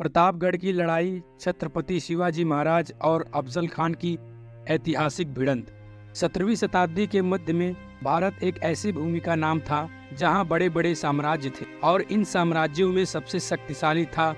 प्रतापगढ़ की लड़ाई छत्रपति शिवाजी महाराज और अफजल खान की ऐतिहासिक भिड़ंत। 17वीं शताब्दी के मध्य में भारत एक ऐसी भूमि का नाम था जहां बड़े बड़े साम्राज्य थे और इन साम्राज्यों में सबसे शक्तिशाली था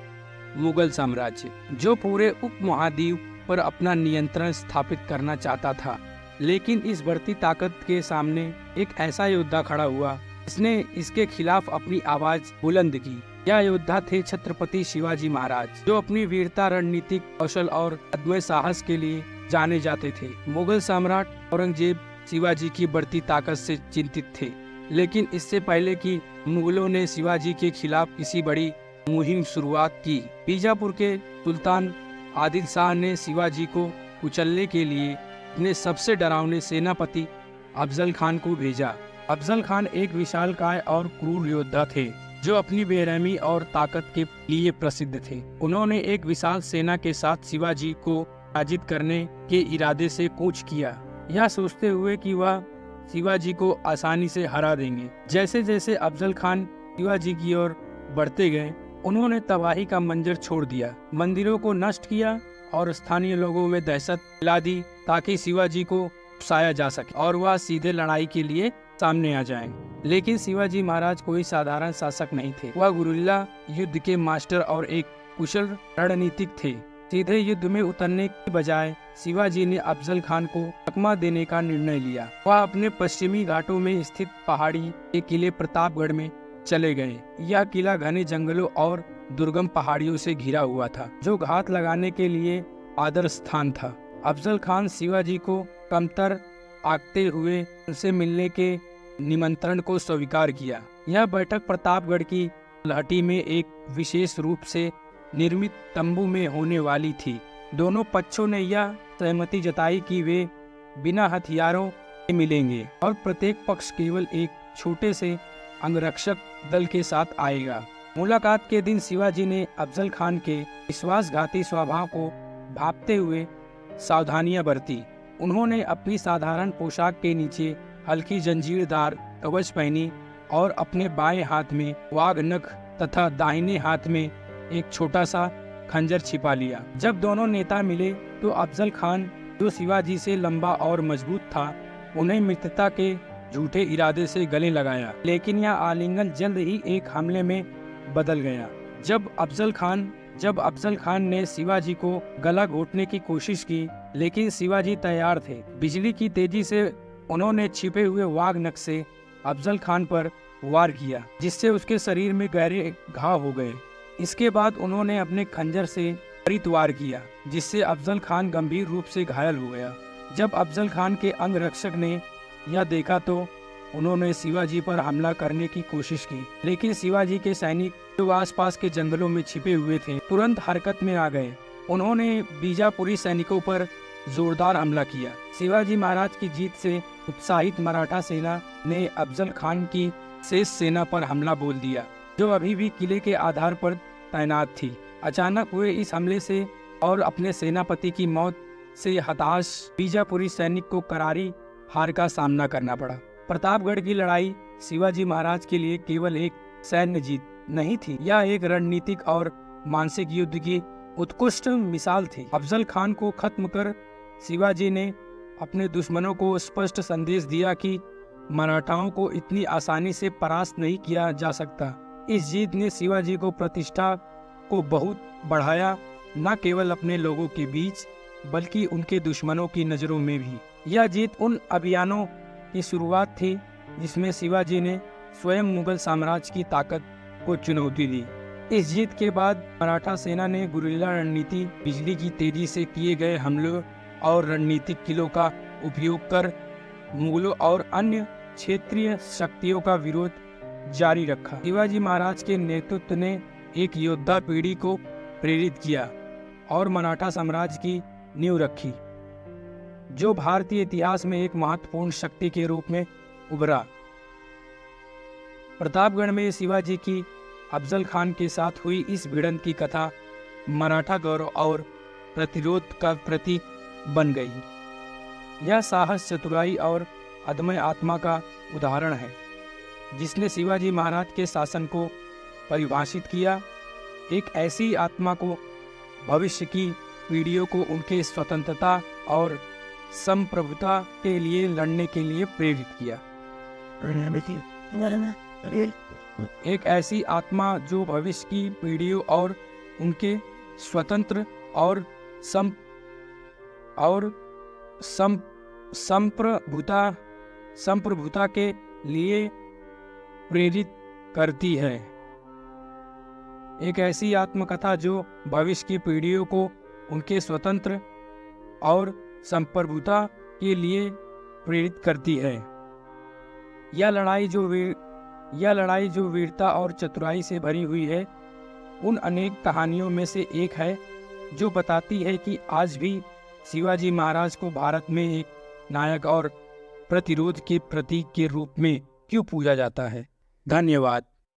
मुगल साम्राज्य, जो पूरे उपमहाद्वीप पर अपना नियंत्रण स्थापित करना चाहता था। लेकिन इस बढ़ती ताकत के सामने एक ऐसा योद्धा खड़ा हुआ जिसने इसके खिलाफ अपनी आवाज बुलंद की। यह योद्धा थे छत्रपति शिवाजी महाराज, जो अपनी वीरता, रणनीतिक कौशल और अदम्य साहस के लिए जाने जाते थे। मुगल सम्राट औरंगजेब शिवाजी की बढ़ती ताकत से चिंतित थे, लेकिन इससे पहले कि मुगलों ने शिवाजी के खिलाफ किसी बड़ी मुहिम शुरुआत की, बीजापुर के सुल्तान आदिल शाह ने शिवाजी को कुचलने के लिए अपने सबसे डरावने सेनापति अफजल खान को भेजा। अफजल खान एक विशालकाय और क्रूर योद्धा थे, जो अपनी बेरहमी और ताकत के लिए प्रसिद्ध थे। उन्होंने एक विशाल सेना के साथ शिवाजी को पराजित करने के इरादे से कूच किया, यह सोचते हुए कि वह शिवाजी को आसानी से हरा देंगे। जैसे जैसे अफजल खान शिवाजी की ओर बढ़ते गए, उन्होंने तबाही का मंजर छोड़ दिया, मंदिरों को नष्ट किया और स्थानीय लोगों में दहशत फैला दी ताकि शिवाजी को उकसाया जा सके और वह सीधे लड़ाई के लिए सामने आ जाएं। लेकिन शिवाजी महाराज कोई साधारण शासक नहीं थे, वह गुरिल्ला युद्ध के मास्टर और एक कुशल रणनीतिक थे। सीधे युद्ध में उतरने के बजाय शिवाजी ने अफजल खान को चकमा देने का निर्णय लिया। वह अपने पश्चिमी घाटों में स्थित पहाड़ी के किले प्रतापगढ़ में चले गए। यह किला घने जंगलों और दुर्गम पहाड़ियों से घिरा हुआ था, जो घात लगाने के लिए आदर्श स्थान था। अफजल खान शिवाजी को कमतर आंकते हुए उनसे मिलने के निमंत्रण को स्वीकार किया। यह बैठक प्रतापगढ़ की लहटी में एक विशेष रूप से निर्मित तंबू में होने वाली थी। दोनों पक्षों ने यह सहमति जताई कि वे बिना हथियारों के मिलेंगे और प्रत्येक पक्ष केवल एक छोटे से अंगरक्षक दल के साथ आएगा। मुलाकात के दिन शिवाजी ने अफजल खान के विश्वासघाती स्वभाव को भांपते हुए सावधानियां बरती। उन्होंने अपनी साधारण पोशाक के नीचे हल्की जंजीरदार कवच पहनी और अपने बाएं हाथ में वाघ नख तथा दाहिने हाथ में एक छोटा सा खंजर छिपा लिया। जब दोनों नेता मिले तो अफजल खान, जो शिवाजी से लंबा और मजबूत था, उन्हें मित्रता के झूठे इरादे से गले लगाया। लेकिन यह आलिंगन जल्द ही एक हमले में बदल गया। जब अफजल खान ने शिवाजी को गला घोटने की कोशिश की, लेकिन शिवाजी तैयार थे। बिजली की तेजी से उन्होंने छिपे हुए वाघ नख से अफजल खान पर वार किया, जिससे उसके शरीर में गहरे घाव हो गए। इसके बाद उन्होंने अपने खंजर से त्वरित वार किया, जिससे अफजल खान गंभीर रूप से घायल हो गया। जब अफजल खान के अंगरक्षक ने यह देखा तो उन्होंने शिवाजी पर हमला करने की कोशिश की, लेकिन शिवाजी के सैनिक, जो आसपास के जंगलों में छिपे हुए थे, तुरंत हरकत में आ गए। उन्होंने बीजापुरी सैनिकों पर जोरदार हमला किया। शिवाजी महाराज की जीत से उत्साहित मराठा सेना ने अफजल खान की शेष सेना पर हमला बोल दिया, जो अभी भी किले के आधार पर तैनात थी। अचानक हुए इस हमले से और अपने सेनापति की मौत से हताश बीजापुरी सैनिक को करारी हार का सामना करना पड़ा। प्रतापगढ़ की लड़ाई शिवाजी महाराज के लिए केवल एक सैन्य जीत नहीं थी, यह एक रणनीतिक और मानसिक युद्ध की उत्कृष्ट मिसाल थी। अफजल खान को खत्म कर शिवाजी ने अपने दुश्मनों को स्पष्ट संदेश दिया कि मराठाओं को इतनी आसानी से परास्त नहीं किया जा सकता। इस जीत ने शिवाजी को प्रतिष्ठा को बहुत बढ़ाया, न केवल अपने लोगों के बीच बल्कि उनके दुश्मनों की नज़रों में भी। यह जीत उन अभियानों की शुरुआत थी जिसमें शिवाजी ने स्वयं मुगल साम्राज्य की ताकत को चुनौती दी। इस जीत के बाद मराठा सेना ने गुरिल्ला रणनीति, बिजली की तेजी से किए गए हमलों और रणनीतिक किलों का उपयोग कर मुगलों और अन्य क्षेत्रीय शक्तियों का विरोध जारी रखा। शिवाजी महाराज के नेतृत्व ने एक योद्धा पीढ़ी को प्रेरित किया और मराठा साम्राज्य की नींव रखी, जो भारतीय इतिहास में एक महत्वपूर्ण शक्ति के रूप में उभरा। प्रतापगढ़ में शिवाजी की अफजल खान के साथ हुई इस भिड़ंत की कथा मराठा गौरव और प्रतिरोध का प्रतीक बन गई। यह साहस, चतुराई और अदम्य आत्मा का उदाहरण है, जिसने शिवाजी महाराज के शासन को परिभाषित किया। एक ऐसी आत्मा को भविष्य की पीढ़ियों को उनके स्वतंत्रता और संप्रभुता के लिए लड़ने के लिए प्रेरित किया। एक ऐसी आत्मा जो भविष्य की पीढ़ियों और उनके स्वतंत्र और संप्रभुता के लिए प्रेरित करती है। एक ऐसी आत्मकथा जो भविष्य की पीढ़ियों को उनके स्वतंत्र और संप्रभुता के लिए प्रेरित करती है। यह लड़ाई जो वीरता और चतुराई से भरी हुई है, उन अनेक कहानियों में से एक है जो बताती है कि आज भी शिवाजी महाराज को भारत में एक नायक और प्रतिरोध के प्रतीक के रूप में क्यों पूजा जाता है। धन्यवाद।